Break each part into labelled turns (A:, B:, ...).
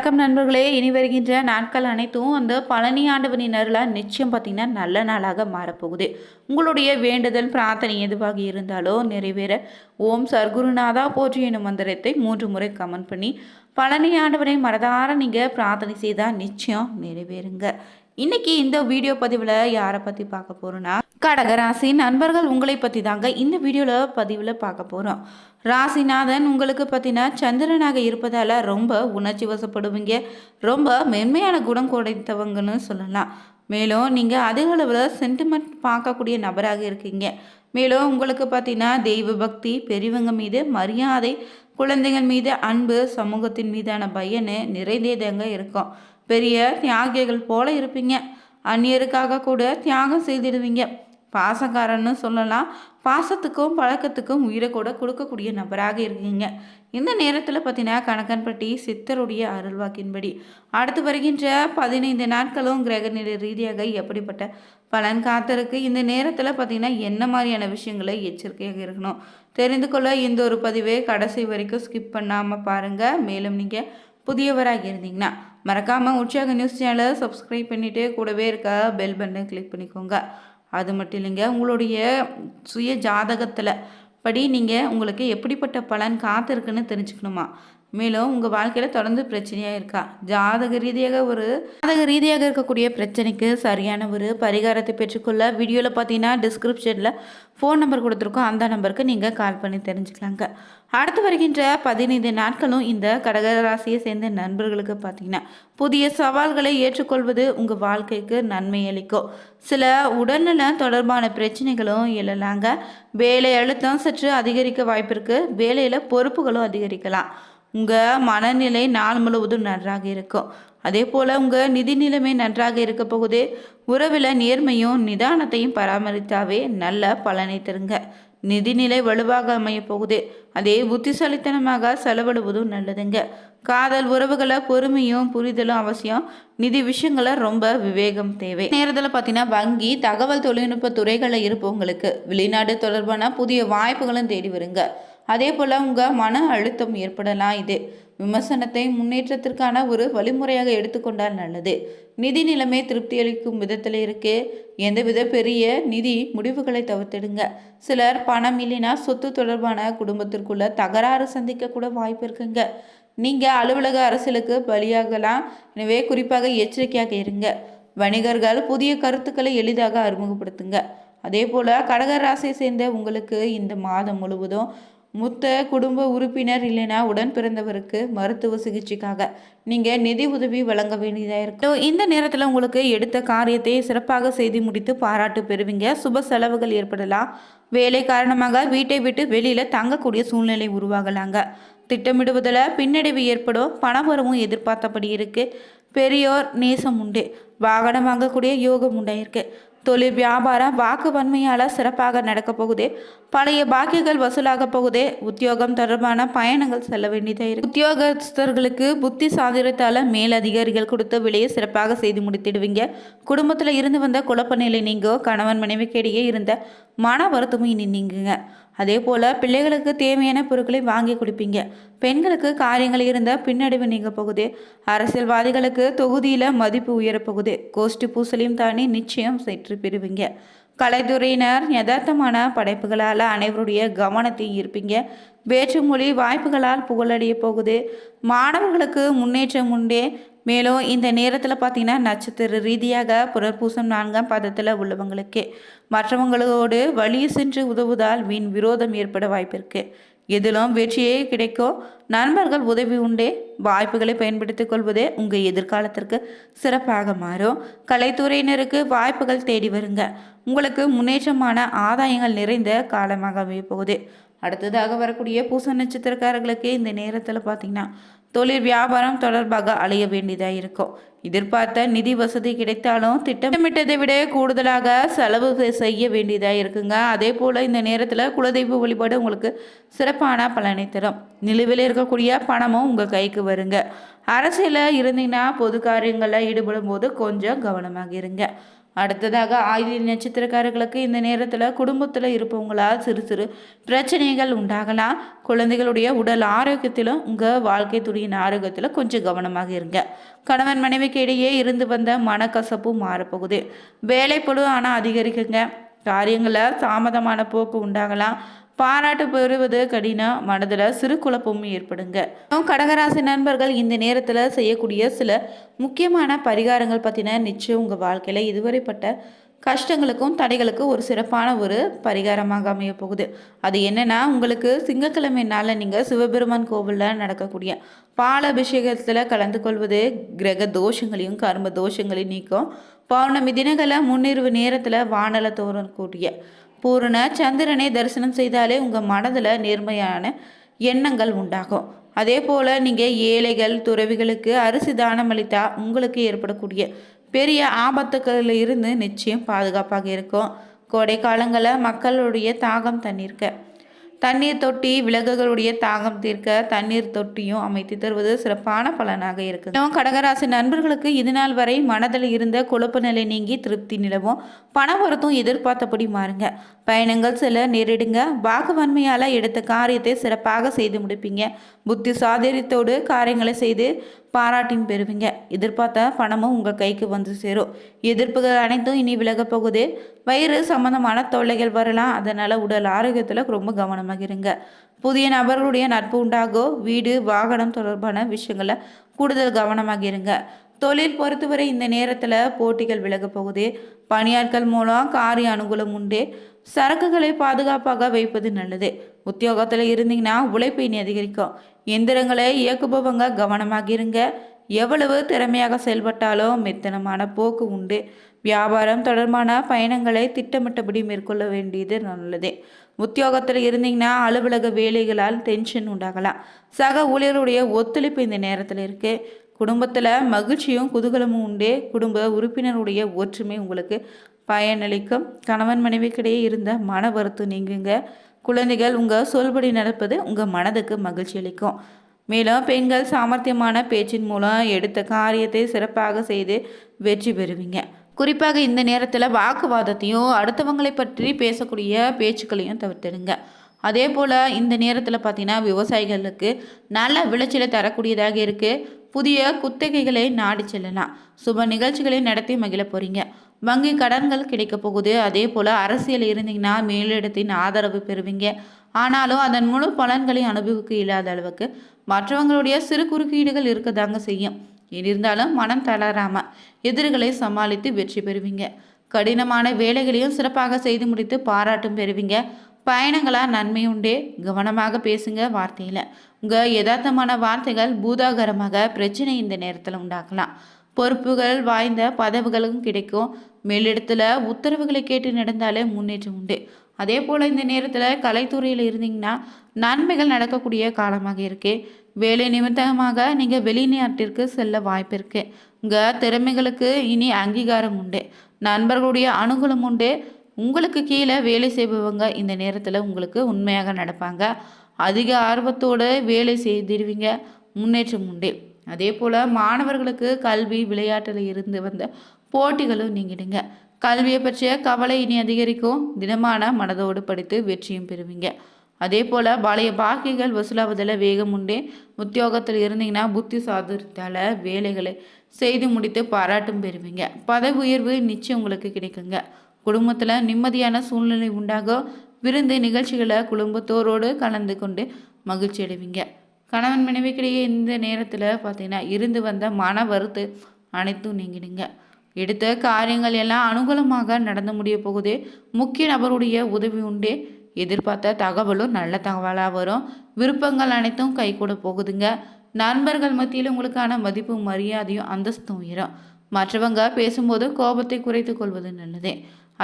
A: வணக்கம் நண்பர்களே. இனி வருகின்ற நாட்கள் அனைத்தும் அந்த பழனி ஆண்டவனினரில் நிச்சயம் பார்த்தீங்கன்னா நல்ல நாளாக மாறப்போகுது. உங்களுடைய வேண்டுதல் பிரார்த்தனை எதுவாக இருந்தாலோ நிறைவேற ஓம் சர்க்குருநாதா போற்றி எனும் மந்திரத்தை 3 முறை கமெண்ட் பண்ணி பழனி ஆண்டவனை மனதார நீங்கள் பிரார்த்தனை செய்தால் நிச்சயம் நிறைவேறுங்க. இன்னைக்கு இந்த வீடியோ பதிவில் யாரை பற்றி பார்க்க போகிறோன்னா கடகராசி நண்பர்கள் உங்களை பற்றி தாங்க இந்த வீடியோவில் பதிவில் பார்க்க போகிறோம். ராசிநாதன் உங்களுக்கு பற்றினா சந்திரனாக இருப்பதால் ரொம்ப உணர்ச்சி வசப்படுவீங்க. ரொம்ப மென்மையான குணம் கொடுத்தவங்கன்னு சொல்லலாம். மேலும் நீங்கள் அதிக அளவில் சென்டிமெண்ட் பார்க்கக்கூடிய நபராக இருக்கீங்க. மேலும் உங்களுக்கு பார்த்தீங்கன்னா தெய்வ பக்தி, பெரியவங்க மீது மரியாதை, குழந்தைகள் மீது அன்பு, சமூகத்தின் மீதான பயனு நிறைந்தேதாங்க இருக்கும். பெரிய தியாகிகள் போல இருப்பீங்க. அந்நியருக்காக கூட தியாகம் செய்திடுவீங்க. பாசக்காரன்னு சொல்லலாம். பாசத்துக்கும் பழக்கத்துக்கும் உயிரை கூட கொடுக்கக்கூடிய நபராக இருக்கீங்க. இந்த நேரத்தில் பார்த்தீங்கன்னா கணக்கன்பட்டி சித்தருடைய அருள்வாக்கின்படி அடுத்து வருகின்ற 15 நாட்களும் கிரகநிலை ரீதியாக எப்படிப்பட்ட பலன் காத்திருக்கு, இந்த நேரத்தில் பார்த்தீங்கன்னா என்ன மாதிரியான விஷயங்களை எச்சரிக்கையாக இருக்கணும் தெரிந்து கொள்ள இந்த ஒரு பதிவை கடைசி வரைக்கும் ஸ்கிப் பண்ணாமல் பாருங்கள். மேலும் நீங்கள் புதியவராக இருந்தீங்கன்னா மறக்காமல் உற்சாக நியூஸ் சேனலை சப்ஸ்கிரைப் பண்ணிவிட்டு கூடவே இருக்க பெல் பட்டனை கிளிக் பண்ணிக்கோங்க. அது மட்டும் இல்லைங்க, உங்களுடைய சுய ஜாதகத்தில் படி நீங்கள் உங்களுக்கு எப்படிப்பட்ட பலன் காத்திருக்குன்னு தெரிஞ்சுக்கணுமா? மேலும் உங்கள் வாழ்க்கையில் தொடர்ந்து பிரச்சனையாக இருக்கா? ஜாதக ரீதியாக இருக்கக்கூடிய பிரச்சனைக்கு சரியான ஒரு பரிகாரத்தை பெற்றுக்கொள்ள வீடியோவில் பார்த்தீங்கன்னா டிஸ்கிரிப்ஷனில் ஃபோன் நம்பர் கொடுத்துருக்கோம். அந்த நம்பருக்கு நீங்கள் கால் பண்ணி தெரிஞ்சுக்கலாங்க. அடுத்து வருகின்ற 15 நாட்களும் இந்த கடகராசியை சேர்ந்த நண்பர்களுக்கு பார்த்தீங்கன்னா புதிய சவால்களை ஏற்றுக்கொள்வது உங்கள் வாழ்க்கைக்கு நன்மை அளிக்கும். சில உடல்நல தொடர்பான பிரச்சனைகளும் எழலாங்க. வேலை அழுத்தம் சற்று அதிகரிக்க வாய்ப்பு இருக்குது. வேலையில் பொறுப்புகளும் அதிகரிக்கலாம். உங்கள் மனநிலை நாள் முழுவதும் நன்றாக இருக்கும். அதே போல் உங்கள் நிதி நிலைமை நன்றாக இருக்க போகுது. உறவில் நேர்மையும் நிதானத்தையும் பராமரித்தாவே நல்ல பலனை தருங்க. நிதிநிலை வலுவாக அமைய போகுது. அதே புத்திசாலித்தனமாக செலவிடுவதும் நல்லதுங்க. காதல் உறவுகளை பொறுமையும் புரிதலும் அவசியம். நிதி விஷயங்களை ரொம்ப விவேகம் தேவை. நேரத்தில் பார்த்தீங்கன்னா வங்கி, தகவல் தொழில்நுட்ப துறைகளில் இருப்பவங்களுக்கு வெளிநாடு தொடர்பான புதிய வாய்ப்புகளும் தேடி வருங்க. அதே போல் உங்கள் மன அழுத்தம் ஏற்படலாம். இது விமர்சனத்தை முன்னேற்றத்திற்கான ஒரு வழிமுறையாக எடுத்துக்கொண்டால் நல்லது. நிதி நிலைமை திருப்தி அளிக்கும் விதத்தில் இருக்கு. எந்தவித பெரிய நிதி முடிவுகளை தவிர்த்திடுங்க. சிலர் பணம் இல்லைனா சொத்து தொடர்பான குடும்பத்திற்குள்ள தகராறு சந்திக்க கூட வாய்ப்பு இருக்குங்க. நீங்கள் அலுவலக அரசியலுக்கு பலியாகலாம். எனவே குறிப்பாக எச்சரிக்கையாக இருங்க. வணிகர்கள் புதிய கருத்துக்களை எளிதாக அறிமுகப்படுத்துங்க. அதே போல் கடகராசியை சேர்ந்த உங்களுக்கு இந்த மாதம் முழுவதும் மூத்த குடும்ப உறுப்பினர் இல்லைனா உடன் பிறந்தவருக்கு மருத்துவ சிகிச்சைக்காக நீங்கள் நிதி உதவி வழங்க வேண்டியதாக இருக்கும். இந்த நேரத்தில் உங்களுக்கு எடுத்த காரியத்தை சிறப்பாக செய்து முடித்து பாராட்டு பெறுவீங்க. சுப செலவுகள் ஏற்படலாம். வேலை காரணமாக வீட்டை விட்டு வெளியில் தங்கக்கூடிய சூழ்நிலை உருவாகலாங்க. திட்டமிடுவதில் பின்னடைவு ஏற்படும். பணவரவும் எதிர்பார்த்தபடி இருக்குது. பெரியோர் நேசம் உண்டு. வாகனம் வாங்கக்கூடிய யோகம் உண்டாயிருக்கு. தொழில் வியாபாரம் வாக்கு வன்மையால் சிறப்பாக நடக்க போகுது. பழைய பாக்கியங்கள் வசூலாக போகுது. உத்தியோகம் தொடர்பான பயணங்கள் செல்ல வேண்டியதாக இருக்கு. உத்தியோகஸ்தர்களுக்கு புத்தி சாதுரியத்தால் மேலதிகாரிகள் கொடுத்த விலையை சிறப்பாக செய்து முடித்திடுவீங்க. குடும்பத்தில் இருந்து வந்த குழப்ப நிலை நீங்கோ. கணவன் மனைவிக்கிடையே இருந்த மன வருத்தமும் இனி நீங்குங்க. அதே போல் பிள்ளைகளுக்கு தேவையான பொருட்களை வாங்கி கொடுப்பீங்க. பெண்களுக்கு காரியங்கள் இருந்த பின்னடைவு நீங்க போகுது. அரசியல்வாதிகளுக்கு தொகுதியில் மதிப்பு உயரப்போகுது. கோஷ்டி பூசலையும் தாண்டி நிச்சயம் சற்று பெறுவீங்க. கலைத்துறையினர் யதார்த்தமான படைப்புகளால் அனைவருடைய கவனத்தை ஈர்ப்பீங்க. வேற்றுமொழி வாய்ப்புகளால் புகழடைய போகுது. மாணவர்களுக்கு முன்னேற்றம் உண்டே. மேலும் இந்த நேரத்தில் பார்த்தீங்கன்னா நட்சத்திர ரீதியாக புனர்பூசம் 4ஆம் பாதத்தில் உள்ளவங்களுக்கு மற்றவங்களோடு வழி சென்று உதவுவதால் வீண் விரோதம் ஏற்பட வாய்ப்பு இருக்குது. எதிலும் வெற்றியே கிடைக்கும். நண்பர்கள் உதவி உண்டே. வாய்ப்புகளை பயன்படுத்திக் கொள்வதே உங்கள் எதிர்காலத்திற்கு சிறப்பாக மாறும். கலைத்துறையினருக்கு வாய்ப்புகள் தேடி வருங்க. உங்களுக்கு முன்னேற்றமான ஆதாயங்கள் நிறைந்த காலமாக அமைய போகுது. அடுத்ததாக வரக்கூடிய பூச நட்சத்திரக்காரர்களுக்கு இந்த நேரத்தில் பார்த்தீங்கன்னா தொழில் வியாபாரம் தொடர்பாக அலைய வேண்டியதாக இருக்கும். எதிர்பார்த்த நிதி வசதி கிடைத்தாலும் திட்டமிட்டதை விட கூடுதலாக செலவு செய்ய வேண்டியதாக இருக்குங்க. அதே போல் இந்த நேரத்தில் குலதெய்வ வழிபாடு உங்களுக்கு சிறப்பான பலனை தரும். நிலுவையில் இருக்கக்கூடிய பணமும் உங்கள் கைக்கு வருங்க. அரசியலில் இருந்தீங்கன்னா பொது காரியங்களில் ஈடுபடும் போது கொஞ்சம் கவனமாக இருங்க. அடுத்ததாக ஆயில்ய நட்சத்திரக்காரர்களுக்கு இந்த நேரத்தில் குடும்பத்தில் இருப்பவங்களால் சிறு சிறு பிரச்சனைகள் உண்டாகலாம். குழந்தைகளுடைய உடல் ஆரோக்கியத்திலும் உங்கள் வாழ்க்கை துறையின் ஆரோக்கியத்தில் கொஞ்சம் கவனமாக இருங்க. கணவன் மனைவிக்கு இடையே இருந்து வந்த மனக்கசப்பும் மாறப்போகுது. வேலைப்பளு ஆனால் அதிகரிக்குங்க. காரியங்களில் தாமதமான போக்கு உண்டாகலாம். பாராட்டு பெறுவது கடினம். மனதில் சிறு குழப்பமும் ஏற்படுங்க. கடகராசி நண்பர்கள் இந்த நேரத்தில் செய்யக்கூடிய சில முக்கியமான பரிகாரங்கள் பற்றின நிச்சயம் உங்கள் வாழ்க்கையில் இதுவரைப்பட்ட கஷ்டங்களுக்கும் தடைகளுக்கும் ஒரு சிறப்பான ஒரு பரிகாரமாக அமைய போகுது. அது என்னன்னா, உங்களுக்கு திங்கட்கிழமை நாளில் நீங்கள் சிவபெருமான் கோவிலில் நடக்கக்கூடிய பால் அபிஷேகத்தில் கலந்து கொள்வது கிரக தோஷங்களையும் கர்ம தோஷங்களையும் நீக்கும். பௌர்ணமி தினங்களில் முன்னிரவு நேரத்தில் வானல தோறக்கூடிய பூரண சந்திரனை தரிசனம் செய்தாலே உங்கள் மனதில் நேர்மையான எண்ணங்கள் உண்டாகும். அதே போல் நீங்கள் ஏழைகள் துறவிகளுக்கு அரிசி தானம் அளித்தா உங்களுக்கு ஏற்படக்கூடிய பெரிய ஆபத்துக்களில் இருந்து நிச்சயம் பாதுகாப்பாக இருக்கும். கோடை காலங்களில் மக்களுடைய தாகம் தண்ணீர் தொட்டி விலங்குகளுடைய தாகம் தீர்க்க தண்ணீர் தொட்டியும் அமைத்து தருவது சிறப்பான பலனாக இருக்கு. கடகராசி நண்பர்களுக்கு இதுநாள் வரை மனதில் இருந்த குழப்ப நிலை நீங்கி திருப்தி நிலவும். பண வரத்தும் எதிர்பார்த்தபடி மாறுங்க. பயணங்கள் சில நேரிடுங்க. வாக்குவன்மையால் எடுத்த காரியத்தை சிறப்பாக செய்து முடிப்பீங்க. புத்தி சாதுரியத்தோடு காரியங்களை செய்து பாராட்டியும் பெறுவீங்க. எதிர்பார்த்த பணமும் உங்கள் கைக்கு வந்து சேரும். எதிர்ப்புகள் அனைத்தும் இனி விலக போகுது. வயிறு சம்பந்தமான தொல்லைகள் வரலாம். அதனால் உடல் ஆரோக்கியத்தில் ரொம்ப கவனமாக இருங்க. புதிய நபர்களுடைய நட்பு உண்டாகும். வீடு வாகனம் தொடர்பான விஷயங்களில் கூடுதல் கவனமாக இருங்க. தொழில் பொறுத்தவரை இந்த நேரத்தில் போட்டிகள் விலக போகுது. பணியாட்கள் மூலம் காரிய அனுகூலம் உண்டு. சரக்குகளை பாதுகாப்பாக வைப்பது நல்லது. உத்தியோகத்தில் இருந்தீங்கன்னா உழைப்பை அதிகரிக்கும். எந்திரங்களை இயக்குபவங்க கவனமாக இருங்க. எவ்வளவு திறமையாக செயல்பட்டாலும் மெத்தனமான போக்கு உண்டு. வியாபாரம் தொடர்பான பயணங்களை திட்டமிட்டபடி மேற்கொள்ள வேண்டியது நல்லது. உத்தியோகத்தில் இருந்தீங்கன்னா அலுவலக வேலைகளால் டென்ஷன் உண்டாகலாம். சக ஊழியருடைய ஒத்துழைப்பு இந்த நேரத்தில் இருக்குது. குடும்பத்தில் மகிழ்ச்சியும் குதூகலமும் உண்டு. குடும்ப உறுப்பினருடைய ஒற்றுமை உங்களுக்கு பயனளிக்கும். கணவன் மனைவிக்கிடையே இருந்த மன வருத்தம் நீங்குங்க. குழந்தைகள் உங்கள் சொல்படி நடப்பது உங்கள் மனதுக்கு மகிழ்ச்சி அளிக்கும். மேலும் பெண்கள் சாமர்த்தியமான பேச்சின் மூலம் எடுத்த காரியத்தை சிறப்பாக செய்து வெற்றி பெறுவீங்க. குறிப்பாக இந்த நேரத்தில் வாக்குவாதத்தையும் அடுத்தவங்களை பற்றி பேசக்கூடிய பேச்சுக்களையும் தவிர்த்திடுங்க. அதே போல் இந்த நேரத்தில் பார்த்தீங்கன்னா விவசாயிகளுக்கு நல்ல விளைச்சலை தரக்கூடியதாக இருக்குது. புதிய குத்தகைகளை நாடி செல்லலாம். சுப நிகழ்ச்சிகளை நடத்தி மகிழ போகிறீங்க. வங்கி கடன்கள் கிடைக்க போகுது. அதே போல் அரசியல் இருந்தீங்கன்னா மேலிடத்தின் ஆதரவு பெறுவீங்க. ஆனாலும் அதன் முழு பலன்களை அனுபவிக்க இல்லாத அளவுக்கு மற்றவங்களுடைய சிறு குறுக்கீடுகள் இருக்கதாங்க செய்யும். இருந்தாலும் மனம் தளராமல் எதிர்களை சமாளித்து வெற்றி பெறுவீங்க. கடினமான வேலைகளையும் சிறப்பாக செய்து முடித்து பாராட்டும் பெறுவீங்க. பயணங்களாக நன்மை உண்டே. கவனமாக பேசுங்க வார்த்தையில். உங்கள் யதார்த்தமான வார்த்தைகள் பூதாகரமாக பிரச்சனை இந்த நேரத்தில் உண்டாக்கலாம். பொறுப்புகள் வாய்ந்த பதவிகளும் கிடைக்கும். மேலிடத்தில் உத்தரவுகளை கேட்டு நடந்தாலே முன்னேற்றம் உண்டு. அதே போல் இந்த நேரத்தில் கலைத்துறையில் இருந்தீங்கன்னா நன்மைகள் நடக்கக்கூடிய காலமாக இருக்குது. வேலை நிமித்தமாக நீங்கள் வெளிநாட்டிற்கு செல்ல வாய்ப்பு இருக்குது. உங்கள் திறமைகளுக்கு இனி அங்கீகாரம் உண்டு. நண்பர்களுடைய அனுகூலம் உண்டு. உங்களுக்கு கீழே வேலை செய்பவங்க இந்த நேரத்தில் உங்களுக்கு உண்மையாக நடப்பாங்க. அதிக ஆர்வத்தோடு வேலை செய்திடுவீங்க. முன்னேற்றம் உண்டு. அதே போல் மாணவர்களுக்கு கல்வி விளையாட்டில் இருந்து வந்த போட்டிகளும் நீங்கிடுங்க. கல்வியை பற்றிய கவலை இனி அதிகரிக்கும். தினமான மனதோடு படித்து வெற்றியும் பெறுவீங்க. அதே போல் பழைய பாக்கிகள் வசூலாவதில் வேகம் உண்டு. உத்தியோகத்தில் இருந்தீங்கன்னா புத்தி சாதுரியத்தால் வேலைகளை செய்து முடித்து பாராட்டும் பெறுவீங்க. பதவி உயர்வு நிச்சயம் உங்களுக்கு கிடைக்குங்க. குடும்பத்தில் நிம்மதியான சூழ்நிலை உண்டாகும். விருந்து நிகழ்ச்சிகளை குடும்பத்தோரோடு கலந்து கொண்டு மகிழ்ச்சி அடைவீங்க. கணவன் மனைவிக்கிடையே இந்த நேரத்தில் பார்த்தீங்கன்னா இருந்து வந்த மன வருத்து அனைத்தும் நீங்கிடுங்க. எடுத்த காரியங்கள் எல்லாம் அனுகூலமாக நடந்து முடிய போகுது. முக்கிய நபருடைய உதவி உண்டு. எதிர்பார்த்த தகவலும் நல்ல தகவலாக வரும். விருப்பங்கள் அனைத்தும் கை கூட போகுதுங்க. நண்பர்கள் மத்தியில் உங்களுக்கான மதிப்பும் மரியாதையும் அந்தஸ்தும் உயரும். மற்றவங்க பேசும்போது கோபத்தை குறைத்து கொள்வது நல்லது.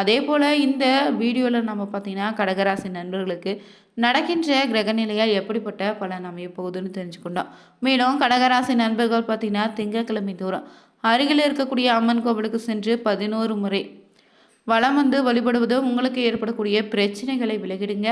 A: அதே போல் இந்த வீடியோவில் நம்ம பார்த்திங்கன்னா கடகராசி நண்பர்களுக்கு நடக்கின்ற கிரகநிலையால் எப்படிப்பட்ட பலன் அமைய போகுதுன்னு தெரிஞ்சுக்கொண்டோம். மேலும் கடகராசி நண்பர்கள் பார்த்திங்கன்னா திங்கட்கிழமை தோறும் அருகில் இருக்கக்கூடிய அம்மன் கோவிலுக்கு சென்று 11 முறை வலம் வந்து வழிபடுவது உங்களுக்கு ஏற்படக்கூடிய பிரச்சனைகளை விலகிடுங்க.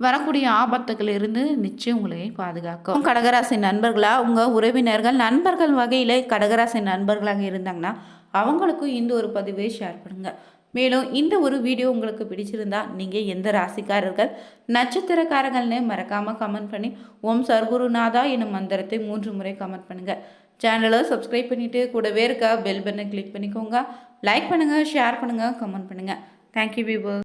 A: வரக்கூடிய ஆபத்துகளிலிருந்து நிச்சயம் உங்களை பாதுகாக்கும். கடகராசி நண்பர்களா, உங்கள் உறவினர்கள் நண்பர்கள் வகையில் கடகராசி நண்பர்களாக இருந்தாங்கன்னா அவங்களுக்கும் இந்த ஒரு பதிவை ஷேர் பண்ணுங்க. மேலும் இந்த ஒரு வீடியோ உங்களுக்கு பிடிச்சிருந்தா நீங்கள் எந்த ராசிக்காரர்கள் நட்சத்திரக்காரர்கள்னு மறக்காமல் கமெண்ட் பண்ணி ஓம் சர்க்குருநாதா எனும் மந்திரத்தை 3 முறை கமெண்ட் பண்ணுங்கள். சேனலை சப்ஸ்கிரைப் பண்ணிவிட்டு கூடவே இருக்க பெல் பட்டனை கிளிக் பண்ணிக்கோங்க. லைக் பண்ணுங்கள், ஷேர் பண்ணுங்கள், கமெண்ட் பண்ணுங்கள். Thank you viewer.